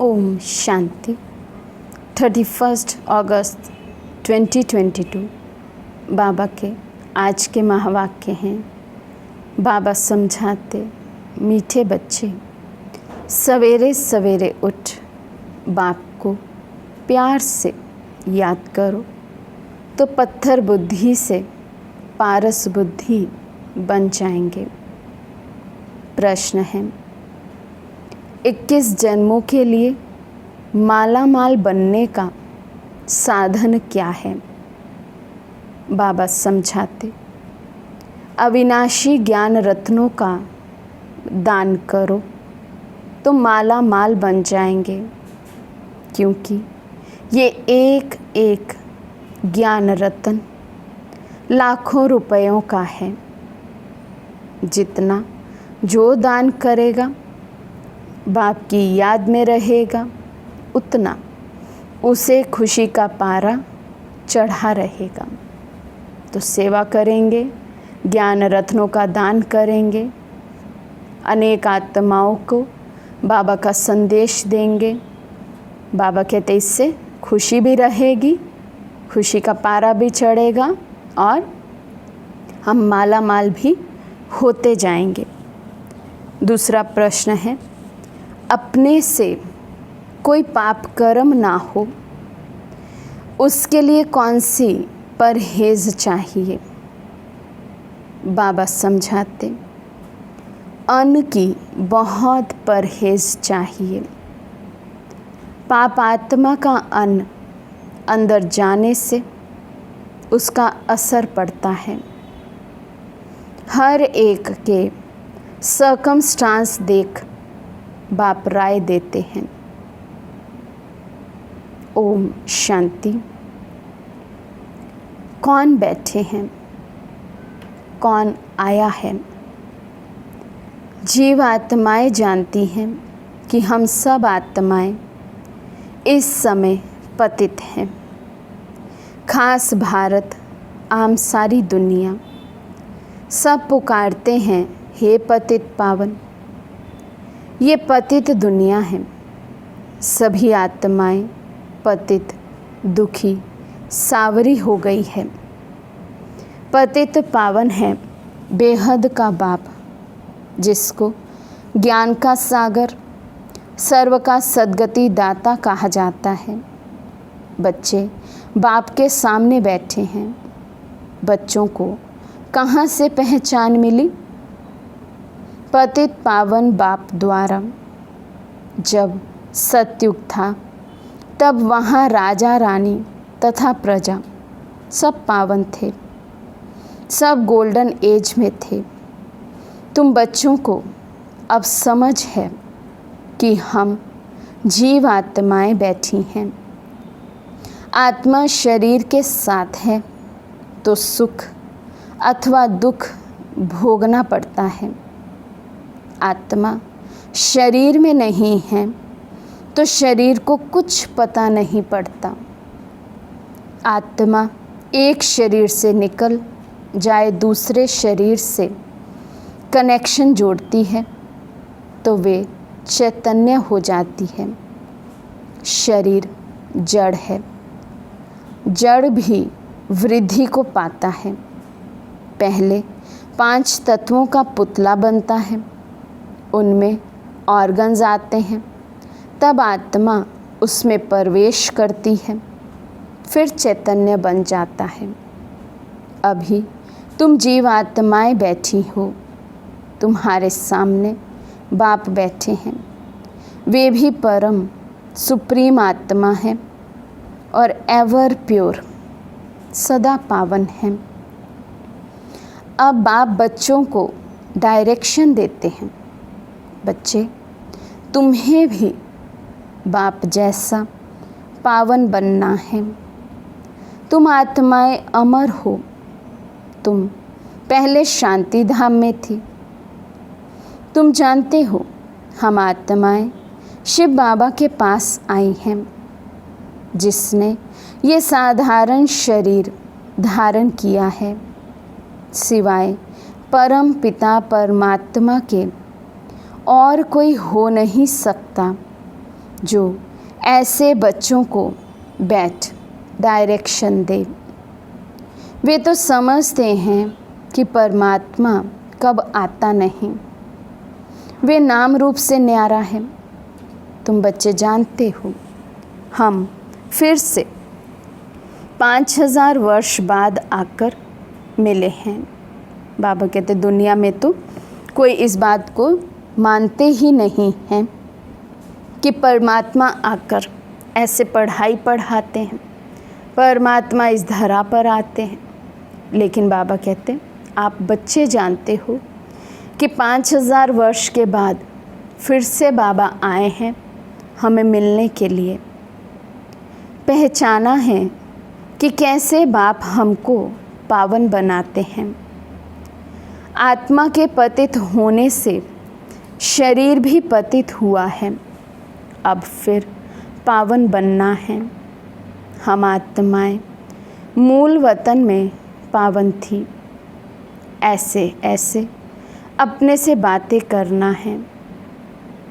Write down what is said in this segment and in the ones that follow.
ओम शांति। 31 अगस्त 2022 बाबा के आज के महावाक्य हैं। बाबा समझाते, मीठे बच्चे सवेरे सवेरे उठ बाप को प्यार से याद करो तो पत्थर बुद्धि से पारस बुद्धि बन जाएंगे। प्रश्न है, 21 जन्मों के लिए माला माल बनने का साधन क्या है? बाबा समझाते, अविनाशी ज्ञान रत्नों का दान करो तो माला माल बन जाएंगे, क्योंकि ये एक एक ज्ञान रत्न लाखों रुपयों का है। जितना जो दान करेगा बाप की याद में रहेगा, उतना उसे खुशी का पारा चढ़ा रहेगा। तो सेवा करेंगे, ज्ञान रत्नों का दान करेंगे, अनेक आत्माओं को बाबा का संदेश देंगे। बाबा कहते इससे खुशी भी रहेगी, खुशी का पारा भी चढ़ेगा और हम माला माल भी होते जाएंगे। दूसरा प्रश्न है, अपने से कोई पाप कर्म ना हो उसके लिए कौन सी परहेज चाहिए? बाबा समझाते, अन्न की बहुत परहेज चाहिए। पाप आत्मा का अन्न अंदर जाने से उसका असर पड़ता है। हर एक के सर्कमस्टांस देख बाप राय देते हैं। ओम शांति। कौन बैठे हैं, कौन आया है? जीव आत्माएं जानती हैं कि हम सब आत्माएं इस समय पतित हैं। खास भारत, आम सारी दुनिया सब पुकारते हैं, हे पतित पावन। ये पतित दुनिया है। सभी आत्माएं पतित, दुखी, सावरी हो गई है। पतित पावन है बेहद का बाप, जिसको ज्ञान का सागर, सर्व का सद्गति दाता कहा जाता है। बच्चे बाप के सामने बैठे हैं। बच्चों को कहाँ से पहचान मिली? पतित पावन बाप द्वारा। जब सतयुग था तब वहाँ राजा रानी तथा प्रजा सब पावन थे, सब गोल्डन एज में थे। तुम बच्चों को अब समझ है कि हम जीव आत्माएं बैठी हैं। आत्मा शरीर के साथ है तो सुख अथवा दुख भोगना पड़ता है। आत्मा शरीर में नहीं है तो शरीर को कुछ पता नहीं पड़ता। आत्मा एक शरीर से निकल जाए दूसरे शरीर से कनेक्शन जोड़ती है तो वे चैतन्य हो जाती है। शरीर जड़ है, जड़ भी वृद्धि को पाता है। पहले 5 तत्वों का पुतला बनता है, उनमें ऑर्गन्स आते हैं, तब आत्मा उसमें प्रवेश करती है, फिर चैतन्य बन जाता है। अभी तुम जीव आत्माएं बैठी हो, तुम्हारे सामने बाप बैठे हैं। वे भी परम सुप्रीम आत्मा है और एवर प्योर, सदा पावन है। अब बाप बच्चों को डायरेक्शन देते हैं। बच्चे, तुम्हें भी बाप जैसा पावन बनना है। तुम आत्माएं अमर हो। तुम पहले शांति धाम में थी। तुम जानते हो हम आत्माएं शिव बाबा के पास आई हैं, जिसने ये साधारण शरीर धारण किया है। सिवाय परम पिता परमात्मा के और कोई हो नहीं सकता जो ऐसे बच्चों को बैठ डायरेक्शन दे। वे तो समझते हैं कि परमात्मा कब आता नहीं, वे नाम रूप से न्यारा है। तुम बच्चे जानते हो, हम फिर से 5000 वर्ष बाद आकर मिले हैं। बाबा कहते दुनिया में तो कोई इस बात को मानते ही नहीं हैं कि परमात्मा आकर ऐसे पढ़ाई पढ़ाते हैं, परमात्मा इस धरा पर आते हैं। लेकिन बाबा कहते आप बच्चे जानते हो कि 5000 वर्ष के बाद फिर से बाबा आए हैं हमें मिलने के लिए। पहचाना है कि कैसे बाप हमको पावन बनाते हैं। आत्मा के पतित होने से शरीर भी पतित हुआ है, अब फिर पावन बनना है। हम आत्माएं मूल वतन में पावन थी। ऐसे ऐसे अपने से बातें करना है,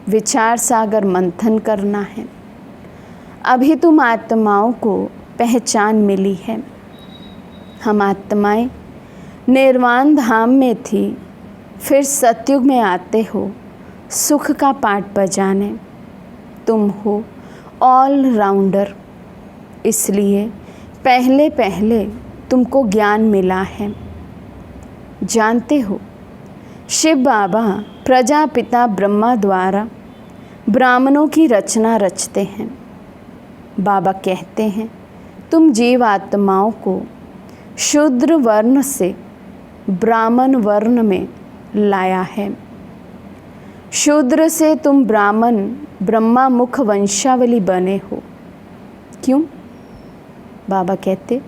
विचार सागर मंथन करना है। अभी तुम आत्माओं को पहचान मिली है। हम आत्माएं निर्वाण धाम में थी, फिर सतयुग में आते हो सुख का पाठ बजाने। तुम हो ऑल राउंडर, इसलिए पहले पहले तुमको ज्ञान मिला है। जानते हो शिव बाबा प्रजापिता ब्रह्मा द्वारा ब्राह्मणों की रचना रचते हैं। बाबा कहते हैं तुम जीव आत्माओं को शूद्र वर्ण से ब्राह्मण वर्ण में लाया है। शूद्र से तुम ब्राह्मण ब्रह्मा मुख वंशावली बने हो। क्यों? बाबा कहते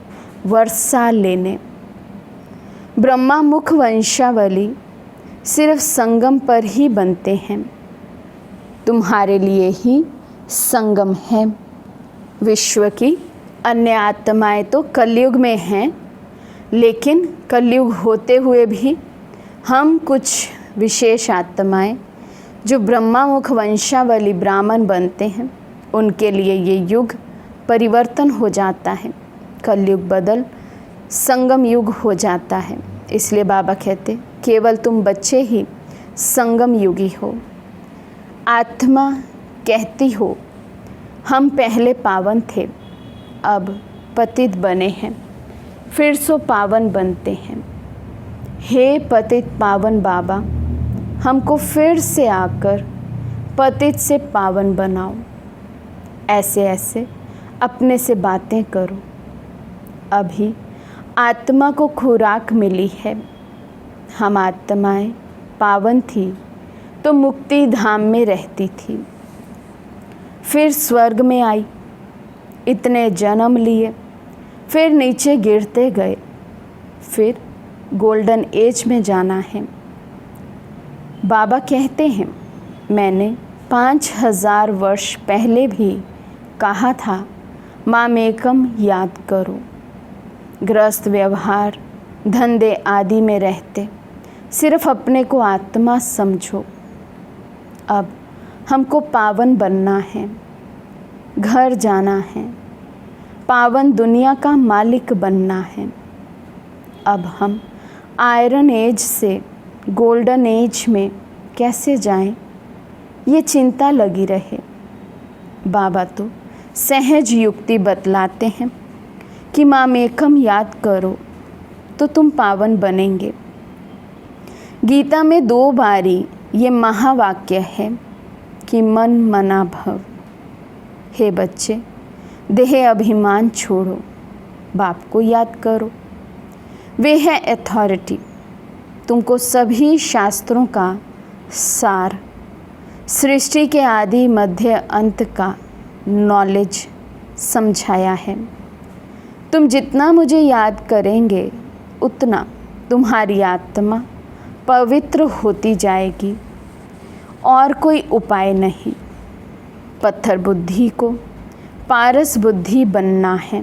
वर्षा लेने। ब्रह्मा मुख वंशावली सिर्फ संगम पर ही बनते हैं। तुम्हारे लिए ही संगम है। विश्व की अन्य आत्माएं तो कलयुग में हैं, लेकिन कलयुग होते हुए भी हम कुछ विशेष आत्माएं जो ब्रह्मा मुख वंशावली ब्राह्मण बनते हैं, उनके लिए ये युग परिवर्तन हो जाता है। कलयुग बदल संगम युग हो जाता है। इसलिए बाबा कहते केवल तुम बच्चे ही संगम युगी हो। आत्मा कहती हो हम पहले पावन थे, अब पतित बने हैं, फिर सो पावन बनते हैं। हे पतित पावन बाबा, हमको फिर से आकर पतित से पावन बनाओ। ऐसे ऐसे अपने से बातें करो। अभी आत्मा को खुराक मिली है। हम आत्माएं पावन थी तो मुक्ति धाम में रहती थी, फिर स्वर्ग में आई, इतने जन्म लिए, फिर नीचे गिरते गए, फिर गोल्डन एज में जाना है। बाबा कहते हैं मैंने 5000 वर्ष पहले भी कहा था मामेकम याद करो। गृहस्थ व्यवहार धंधे आदि में रहते सिर्फ अपने को आत्मा समझो। अब हमको पावन बनना है, घर जाना है, पावन दुनिया का मालिक बनना है। अब हम आयरन एज से गोल्डन एज में कैसे जाएं, ये चिंता लगी रहे। बाबा तो सहज युक्ति बतलाते हैं कि मामेकम याद करो तो तुम पावन बनेंगे। गीता में 2 बारी ये महावाक्य है कि मन मना भव। हे बच्चे, देह अभिमान छोड़ो, बाप को याद करो। वे है अथॉरिटी। तुमको सभी शास्त्रों का सार, सृष्टि के आदि मध्य अंत का नॉलेज समझाया है। तुम जितना मुझे याद करेंगे उतना तुम्हारी आत्मा पवित्र होती जाएगी, और कोई उपाय नहीं। पत्थर बुद्धि को पारस बुद्धि बनना है।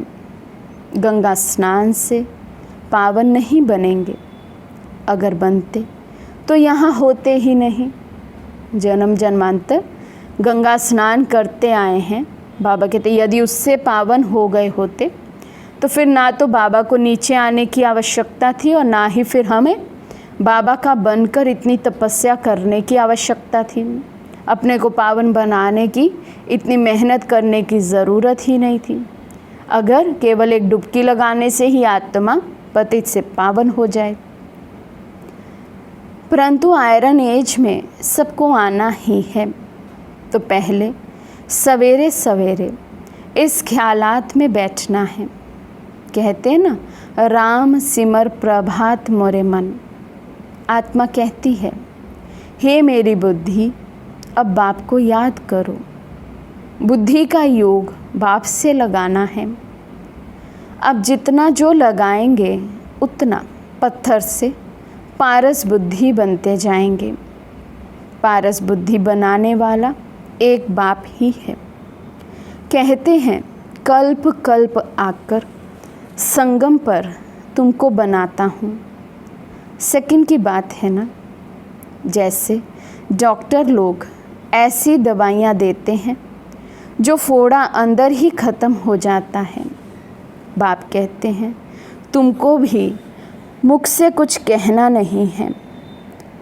गंगा स्नान से पावन नहीं बनेंगे, अगर बनते तो यहाँ होते ही नहीं। जन्म जन्मांतर गंगा स्नान करते आए हैं। बाबा कहते यदि उससे पावन हो गए होते तो फिर ना तो बाबा को नीचे आने की आवश्यकता थी और ना ही फिर हमें बाबा का बनकर इतनी तपस्या करने की आवश्यकता थी। अपने को पावन बनाने की इतनी मेहनत करने की ज़रूरत ही नहीं थी, अगर केवल एक डुबकी लगाने से ही आत्मा पतित से पावन हो जाए। परंतु आयरन एज में सबको आना ही है, तो पहले सवेरे सवेरे इस ख्यालात में बैठना है। कहते हैं ना, राम सिमर प्रभात मोरे मन। आत्मा कहती है, हे मेरी बुद्धि, अब बाप को याद करो। बुद्धि का योग बाप से लगाना है। अब जितना जो लगाएंगे उतना पत्थर से पारस बुद्धि बनते जाएंगे। पारस बुद्धि बनाने वाला एक बाप ही है। कहते हैं, कल्प कल्प आकर संगम पर तुमको बनाता हूँ। सेकंड की बात है ना, जैसे डॉक्टर लोग ऐसी दवाइयाँ देते हैं जो फोड़ा अंदर ही ख़त्म हो जाता है। बाप कहते हैं, तुमको भी मुख से कुछ कहना नहीं है,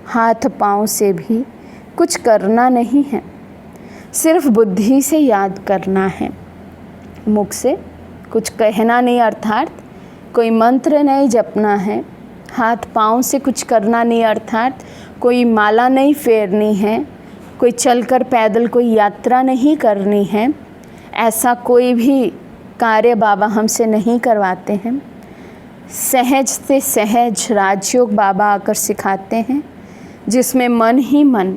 हाथ पाँव से भी कुछ करना नहीं है, सिर्फ बुद्धि से याद करना है। मुख से कुछ कहना नहीं, अर्थात कोई मंत्र नहीं जपना है। हाथ पाँव से कुछ करना नहीं, अर्थात कोई माला नहीं फेरनी है, कोई चलकर पैदल कोई यात्रा नहीं करनी है। ऐसा कोई भी कार्य बाबा हमसे नहीं करवाते हैं। सहज से सहज राजयोग बाबा आकर सिखाते हैं, जिसमें मन ही मन,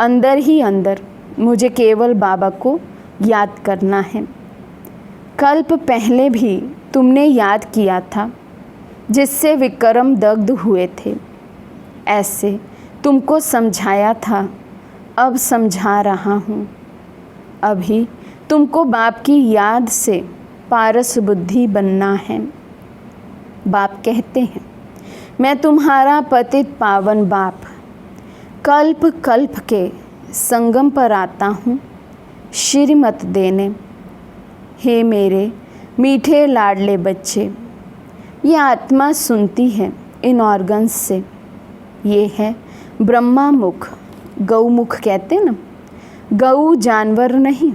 अंदर ही अंदर मुझे केवल बाबा को याद करना है। कल्प पहले भी तुमने याद किया था, जिससे विक्रम दग्ध हुए थे। ऐसे तुमको समझाया था, अब समझा रहा हूँ। अभी तुमको बाप की याद से पारस बुद्धि बनना है। बाप कहते हैं, मैं तुम्हारा पतित पावन बाप कल्प कल्प के संगम पर आता हूँ श्रीमत देने। हे मेरे मीठे लाडले बच्चे, ये आत्मा सुनती है इन ऑर्गन्स से। ये है ब्रह्मा मुख, गौ मुख कहते ना। गौ जानवर नहीं,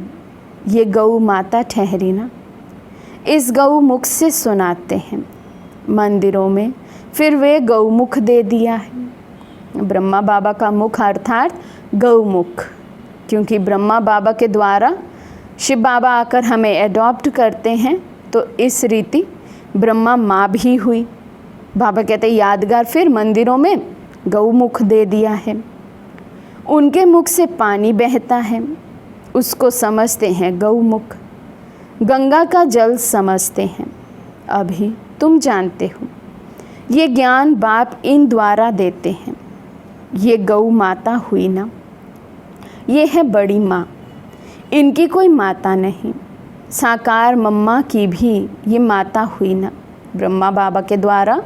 ये गौ माता ठहरी ना। इस गौ मुख से सुनाते हैं। मंदिरों में फिर वे गौमुख दे दिया है। ब्रह्मा बाबा का मुख अर्थात गौमुख, क्योंकि ब्रह्मा बाबा के द्वारा शिव बाबा आकर हमें एडॉप्ट करते हैं, तो इस रीति ब्रह्मा माँ भी हुई। बाबा कहते यादगार फिर मंदिरों में गौमुख दे दिया है। उनके मुख से पानी बहता है, उसको समझते हैं गौमुख। गंगा का जल समझते हैं। अभी तुम जानते हो, ये ज्ञान बाप इन द्वारा देते हैं। ये गौ माता हुई ना, ये है बड़ी माँ, इनकी कोई माता नहीं। साकार मम्मा की भी ये माता हुई ना। ब्रह्मा बाबा के द्वारा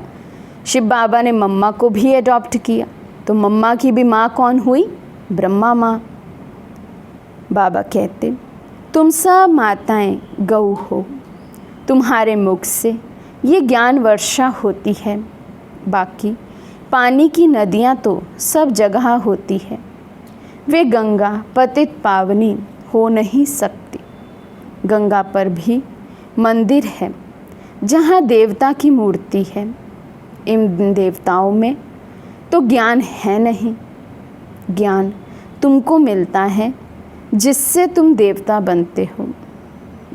शिव बाबा ने मम्मा को भी एडॉप्ट किया, तो मम्मा की भी माँ कौन हुई? ब्रह्मा माँ। बाबा कहते, तुम सब माताएं गौ हो। तुम्हारे मुख से ये ज्ञान वर्षा होती है। बाकी पानी की नदियाँ तो सब जगह होती है, वे गंगा पतित पावनी हो नहीं सकती। गंगा पर भी मंदिर है जहाँ देवता की मूर्ति है। इन देवताओं में तो ज्ञान है नहीं। ज्ञान तुमको मिलता है जिससे तुम देवता बनते हो।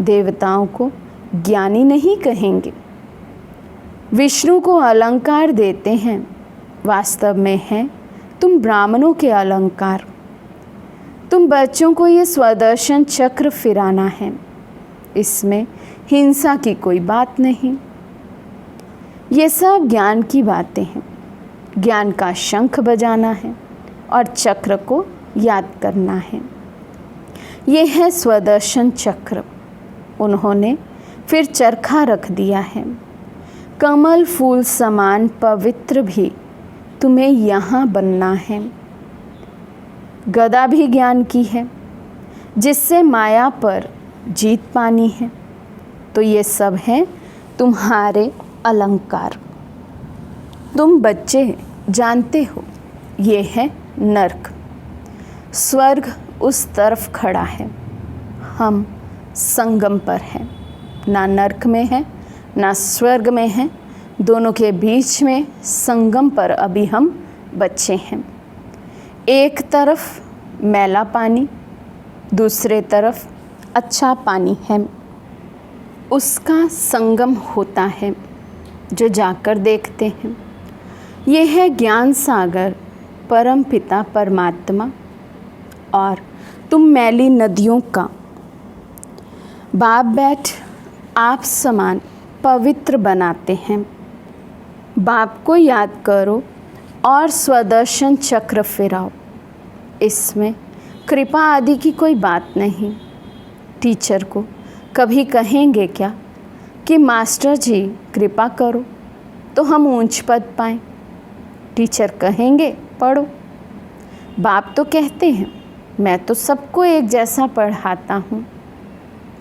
देवताओं को ज्ञानी नहीं कहेंगे। विष्णु को अलंकार देते हैं, वास्तव में है तुम ब्राह्मणों के अलंकार। तुम बच्चों को ये स्वदर्शन चक्र फिराना है, इसमें हिंसा की कोई बात नहीं। ये सब ज्ञान की बातें हैं। ज्ञान का शंख बजाना है और चक्र को याद करना है। ये है स्वदर्शन चक्र। उन्होंने फिर चरखा रख दिया है। कमल फूल समान पवित्र भी तुम्हें यहाँ बनना है। गदा भी ज्ञान की है। जिससे माया पर जीत पानी है। तो ये सब है तुम्हारे अलंकार। तुम बच्चे जानते हो ये है नर्क। स्वर्ग उस तरफ खड़ा है, हम संगम पर हैं। ना नर्क में है ना स्वर्ग में है, दोनों के बीच में संगम पर अभी हम बच्चे हैं। एक तरफ मैला पानी, दूसरे तरफ अच्छा पानी है। उसका संगम होता है जो जाकर देखते हैं। ये है ज्ञान सागर, परम पिता परमात्मा, और तुम मैली नदियों का। बाप बैठ आप समान पवित्र बनाते हैं। बाप को याद करो और स्वदर्शन चक्र फिराओ। इसमें कृपा आदि की कोई बात नहीं। टीचर को कभी कहेंगे क्या कि मास्टर जी कृपा करो तो हम ऊंच पद पाएं। टीचर कहेंगे पढ़ो। बाप तो कहते हैं मैं तो सबको एक जैसा पढ़ाता हूँ।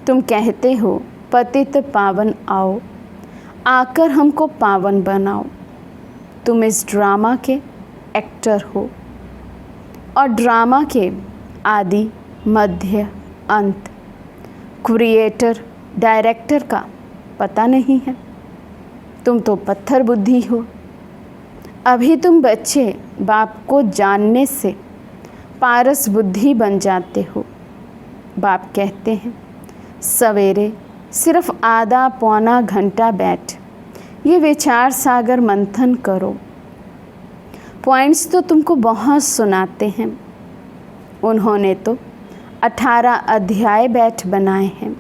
तुम कहते हो पतित पावन आओ, आकर हमको पावन बनाओ। तुम इस ड्रामा के एक्टर हो और ड्रामा के आदि मध्य अंत क्रिएटर डायरेक्टर का पता नहीं है। तुम तो पत्थर बुद्धि हो। अभी तुम बच्चे बाप को जानने से पारस बुद्धि बन जाते हो। बाप कहते हैं सवेरे सिर्फ आधा पौना घंटा बैठ ये विचार सागर मंथन करो। पॉइंट्स तो तुमको बहुत सुनाते हैं। उन्होंने तो 18 अध्याय बैठ बनाए हैं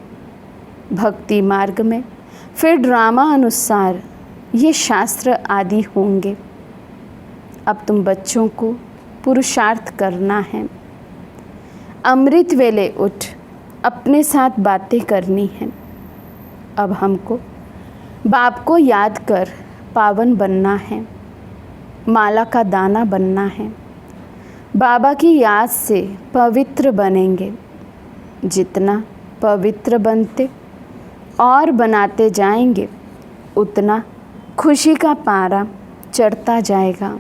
भक्ति मार्ग में। फिर ड्रामा अनुसार ये शास्त्र आदि होंगे। अब तुम बच्चों को पुरुषार्थ करना है। अमृत वेले उठ अपने साथ बातें करनी हैं। अब हमको बाप को याद कर पावन बनना है, माला का दाना बनना है। बाबा की याद से पवित्र बनेंगे। जितना पवित्र बनते और बनाते जाएंगे उतना खुशी का पारा चढ़ता जाएगा।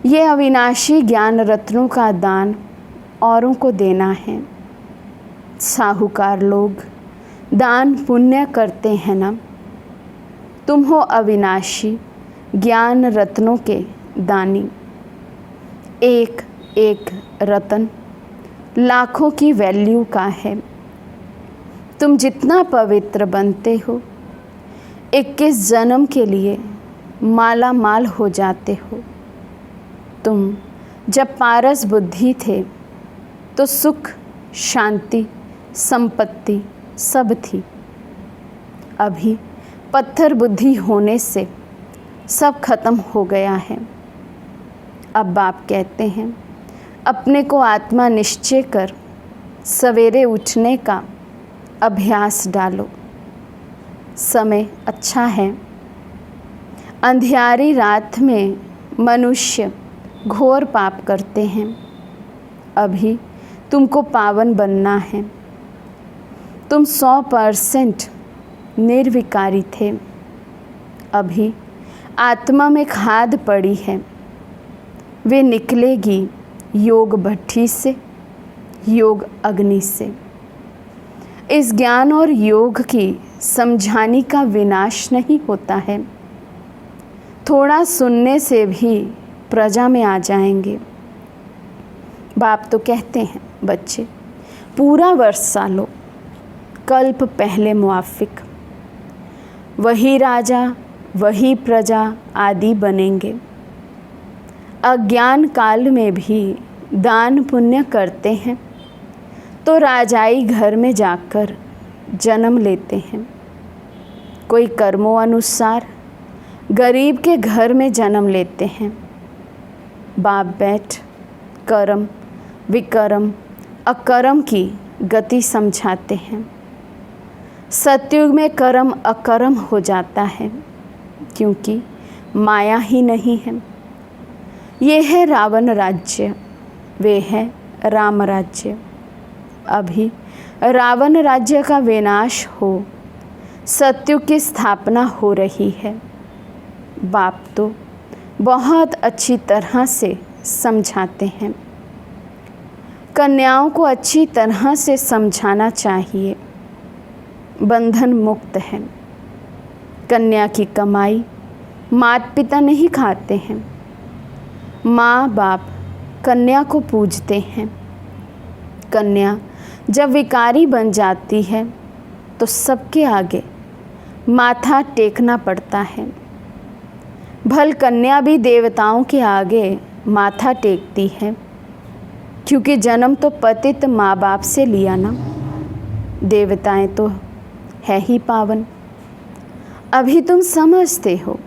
ये अविनाशी ज्ञान रत्नों का दान औरों को देना है। साहूकार लोग दान पुण्य करते हैं ना। तुम हो अविनाशी ज्ञान रत्नों के दानी। एक एक रतन लाखों की वैल्यू का है। तुम जितना पवित्र बनते हो 21 जन्म के लिए माला माल हो जाते हो। तुम जब पारस बुद्धि थे तो सुख शांति संपत्ति सब थी। अभी पत्थर बुद्धि होने से सब खत्म हो गया है। अब बाप कहते हैं अपने को आत्मा निश्चय कर सवेरे उठने का अभ्यास डालो। समय अच्छा है। अंधियारी रात में मनुष्य घोर पाप करते हैं। अभी तुमको पावन बनना है। तुम 100% निर्विकारी थे। अभी आत्मा में खाद पड़ी है। वे निकलेगी योग भट्ठी से, योग अग्नि से। इस ज्ञान और योग की समझाने का विनाश नहीं होता है। थोड़ा सुनने से भी प्रजा में आ जाएंगे। बाप तो कहते हैं बच्चे पूरा वर्षा लो, कल्प पहले मुआफिक। वही राजा वही प्रजा आदि बनेंगे। अज्ञान काल में भी दान पुण्य करते हैं तो राजाई घर में जाकर जन्म लेते हैं। कोई कर्मों अनुसार गरीब के घर में जन्म लेते हैं। बाप बैठ कर्म विकर्म अकर्म की गति समझाते हैं। सतयुग में कर्म अकर्म हो जाता है क्योंकि माया ही नहीं है। ये है रावण राज्य, वे है राम राज्य। अभी रावण राज्य का विनाश हो, सत्युग की स्थापना हो रही है। बाप तो बहुत अच्छी तरह से समझाते हैं। कन्याओं को अच्छी तरह से समझाना चाहिए। बंधन मुक्त है। कन्या की कमाई माता पिता नहीं खाते हैं। माँ बाप कन्या को पूजते हैं। कन्या जब विकारी बन जाती है तो सबके आगे माथा टेकना पड़ता है। भल कन्या भी देवताओं के आगे माथा टेकती है, क्योंकि जन्म तो पतित माँ बाप से लिया ना। देवताएं तो है ही पावन। अभी तुम समझते हो,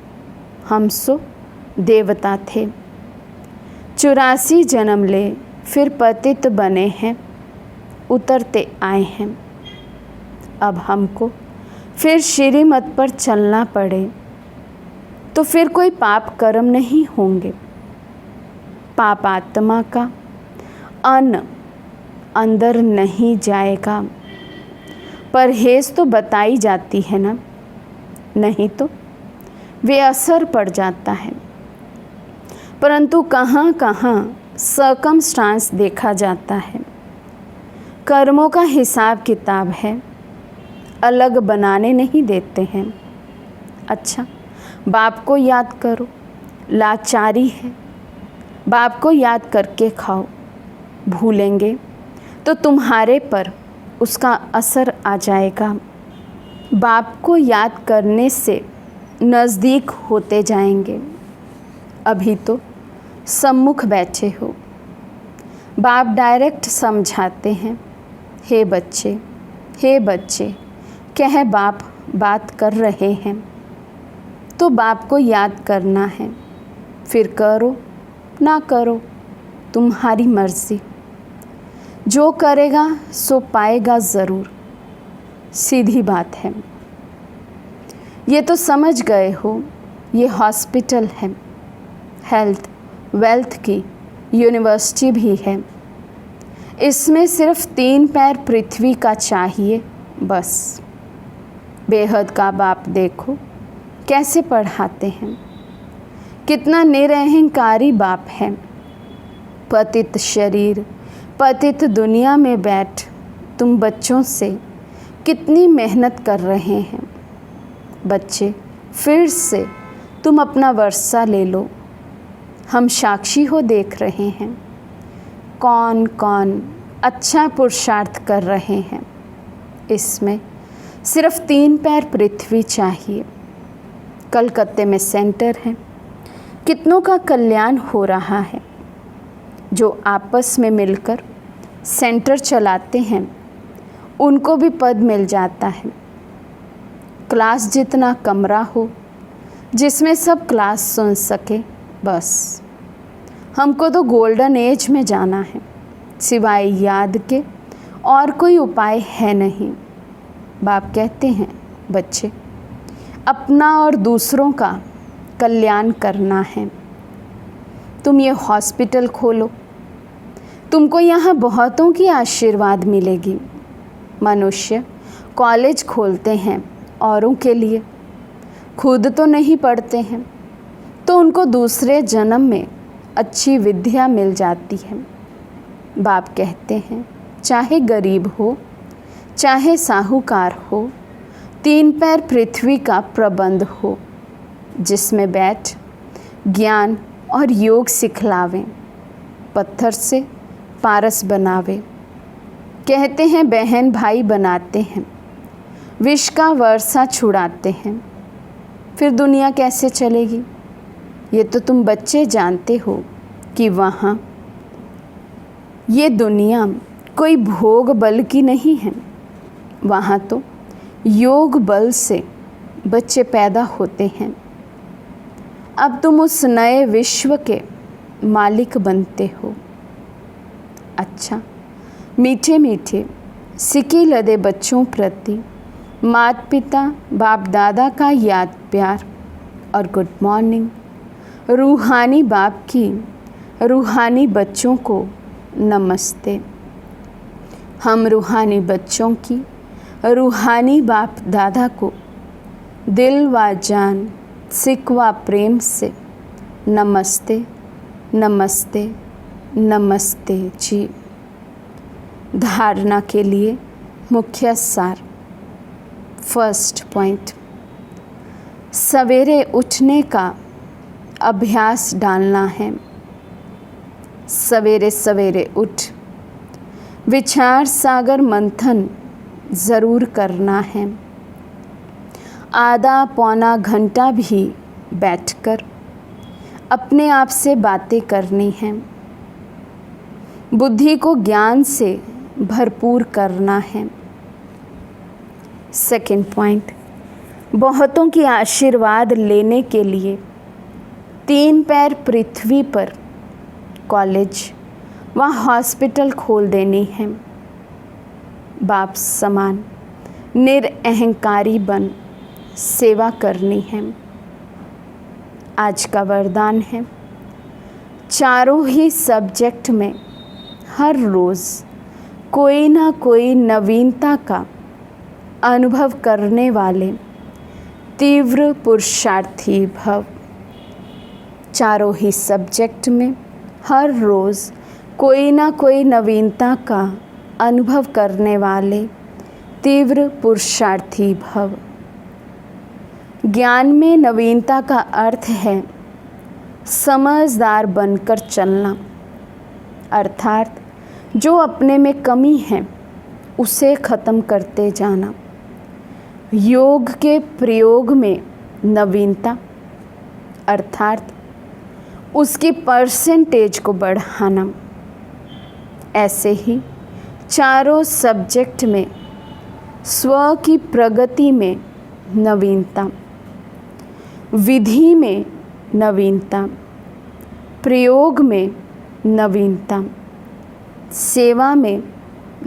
हम सो देवता थे। 84 जन्म ले फिर पतित बने हैं, उतरते आए हैं। अब हमको फिर श्रीमत पर चलना पड़े तो फिर कोई पाप कर्म नहीं होंगे। पाप आत्मा का अन्न अंदर नहीं जाएगा। परहेज तो बताई जाती है ना, नहीं तो वे असर पड़ जाता है। परंतु कहाँ कहाँ सर्कमस्टांस देखा जाता है। कर्मों का हिसाब किताब है, अलग बनाने नहीं देते हैं। अच्छा, बाप को याद करो, लाचारी है। बाप को याद करके खाओ। भूलेंगे तो तुम्हारे पर उसका असर आ जाएगा। बाप को याद करने से नज़दीक होते जाएंगे। अभी तो सम्मुख बैठे हो। बाप डायरेक्ट समझाते हैं, हे बच्चे कह बाप बात कर रहे हैं तो बाप को याद करना है। फिर करो ना करो, तुम्हारी मर्ज़ी। जो करेगा सो पाएगा ज़रूर। सीधी बात है। ये तो समझ गए हो, ये हॉस्पिटल है, हेल्थ वेल्थ की यूनिवर्सिटी भी है। इसमें सिर्फ 3 पैर पृथ्वी का चाहिए बस। बेहद का बाप देखो कैसे पढ़ाते हैं। कितना निरअहंकारी बाप है। पतित शरीर, पतित दुनिया में बैठ तुम बच्चों से कितनी मेहनत कर रहे हैं। बच्चे, फिर से तुम अपना वर्षा ले लो। हम साक्षी हो देख रहे हैं कौन कौन अच्छा पुरुषार्थ कर रहे हैं। इसमें सिर्फ 3 पैर पृथ्वी चाहिए। कलकत्ते में सेंटर है, कितनों का कल्याण हो रहा है। जो आपस में मिलकर सेंटर चलाते हैं उनको भी पद मिल जाता है। क्लास जितना कमरा हो जिसमें सब क्लास सुन सके बस। हमको तो गोल्डन एज में जाना है, सिवाय याद के और कोई उपाय है नहीं। बाप कहते हैं, बच्चे अपना और दूसरों का कल्याण करना है। तुम ये हॉस्पिटल खोलो, तुमको यहाँ बहुतों की आशीर्वाद मिलेगी। मनुष्य कॉलेज खोलते हैं औरों के लिए, खुद तो नहीं पढ़ते हैं, तो उनको दूसरे जन्म में अच्छी विद्या मिल जाती है। बाप कहते हैं, चाहे गरीब हो चाहे साहूकार हो, 3 पैर पृथ्वी का प्रबंध हो, जिसमें बैठ ज्ञान और योग सिखलावें, पत्थर से पारस बनावे। कहते हैं बहन भाई बनाते हैं, विष का वर्षा छुड़ाते हैं। फिर दुनिया कैसे चलेगी? ये तो तुम बच्चे जानते हो कि वहाँ ये दुनिया कोई भोग बल की नहीं है। वहाँ तो योग बल से बच्चे पैदा होते हैं। अब तुम उस नए विश्व के मालिक बनते हो। अच्छा, मीठे मीठे सिके लदे बच्चों प्रति माता पिता बाप दादा का याद प्यार और गुड मॉर्निंग। रूहानी बाप की रूहानी बच्चों को नमस्ते। हम रूहानी बच्चों की रूहानी बाप दादा को दिल व जान सिक व प्रेम से नमस्ते नमस्ते नमस्ते जी। धारणा के लिए मुख्य सार। फर्स्ट पॉइंट, सवेरे उठने का अभ्यास डालना है। सवेरे सवेरे उठ विचार सागर मंथन ज़रूर करना है। आधा पौना घंटा भी बैठकर अपने आप से बातें करनी हैं। बुद्धि को ज्ञान से भरपूर करना है। सेकंड पॉइंट, बहुतों की आशीर्वाद लेने के लिए 3 पैर पृथ्वी पर कॉलेज व हॉस्पिटल खोल देनी है। बाप समान निरअहंकारी बन सेवा करनी है। आज का वरदान है, चारों ही सब्जेक्ट में हर रोज़ कोई ना कोई नवीनता का अनुभव करने वाले तीव्र पुरुषार्थी भव। चारों ही सब्जेक्ट में हर रोज़ कोई ना कोई नवीनता का अनुभव करने वाले तीव्र पुरुषार्थी भव। ज्ञान में नवीनता का अर्थ है समझदार बनकर चलना, अर्थात जो अपने में कमी है उसे ख़त्म करते जाना। योग के प्रयोग में नवीनता, अर्थात उसकी परसेंटेज को बढ़ाना। ऐसे ही चारों सब्जेक्ट में स्व की प्रगति में नवीनता, विधि में नवीनता, प्रयोग में नवीनता, सेवा में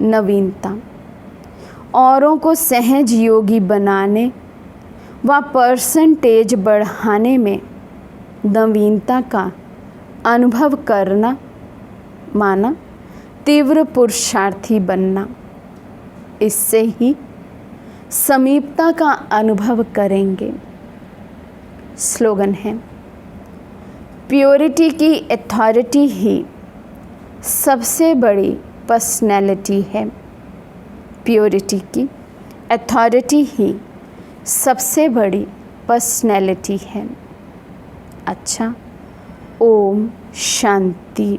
नवीनता, औरों को सहज योगी बनाने व परसेंटेज बढ़ाने में नवीनता का अनुभव करना माना तीव्र पुरुषार्थी बनना। इससे ही समीपता का अनुभव करेंगे। स्लोगन है, प्योरिटी की अथॉरिटी ही सबसे बड़ी पर्सनैलिटी है। प्योरिटी की अथॉरिटी ही सबसे बड़ी पर्सनैलिटी है। अच्छा, ओम शांति।